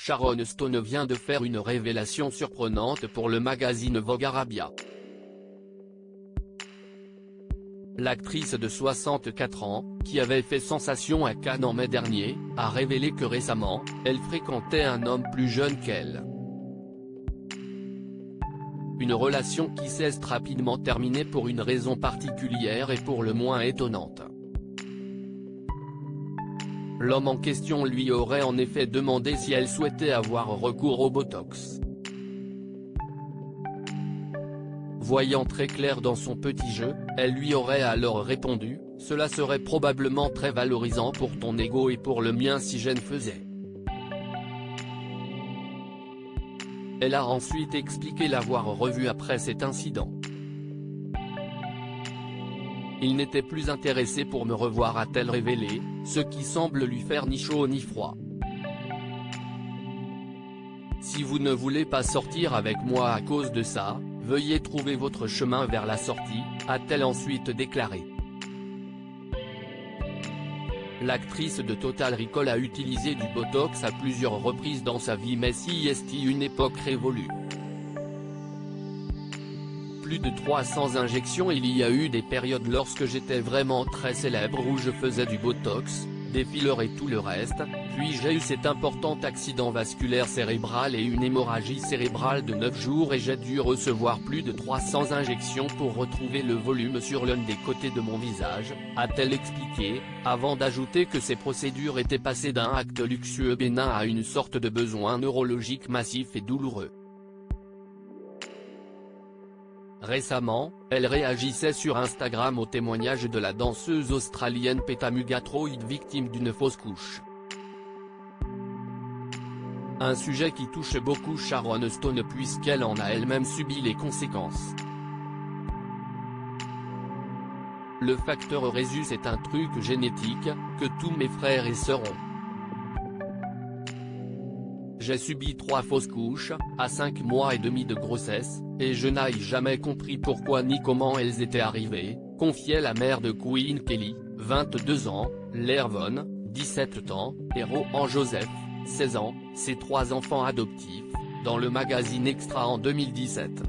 Sharon Stone vient de faire une révélation surprenante pour le magazine Vogue Arabia. L'actrice de 64 ans, qui avait fait sensation à Cannes en mai dernier, a révélé que récemment, elle fréquentait un homme plus jeune qu'elle. Une relation qui s'est rapidement terminée pour une raison particulière et pour le moins étonnante. L'homme en question lui aurait en effet demandé si elle souhaitait avoir recours au Botox. Voyant très clair dans son petit jeu, elle lui aurait alors répondu « Cela serait probablement très valorisant pour ton ego et pour le mien si je ne faisais ». Elle a ensuite expliqué l'avoir revu après cet incident. Il n'était plus intéressé pour me revoir, a-t-elle révélé, ce qui semble lui faire ni chaud ni froid. Si vous ne voulez pas sortir avec moi à cause de ça, veuillez trouver votre chemin vers la sortie, a-t-elle ensuite déclaré. L'actrice de Total Recall a utilisé du Botox à plusieurs reprises dans sa vie, mais si est une époque révolue. Plus de 300 injections. Il y a eu des périodes lorsque j'étais vraiment très célèbre où je faisais du Botox, des fillers et tout le reste, puis j'ai eu cet important accident vasculaire cérébral et une hémorragie cérébrale de 9 jours et j'ai dû recevoir plus de 300 injections pour retrouver le volume sur l'un des côtés de mon visage, a-t-elle expliqué, avant d'ajouter que ces procédures étaient passées d'un acte luxueux bénin à une sorte de besoin neurologique massif et douloureux. Récemment, elle réagissait sur Instagram au témoignage de la danseuse australienne Peta Murgatroyd, victime d'une fausse couche. Un sujet qui touche beaucoup Sharon Stone puisqu'elle en a elle-même subi les conséquences. Le facteur Rhésus est un truc génétique, que tous mes frères et sœurs ont. J'ai subi 3 fausses couches, à 5 mois et demi de grossesse, et je n'ai jamais compris pourquoi ni comment elles étaient arrivées, confiait la mère de Queen Kelly, 22 ans, Claire Von, 17 ans, et Rohan Joseph, 16 ans, ses 3 enfants adoptifs, dans le magazine Extra en 2017.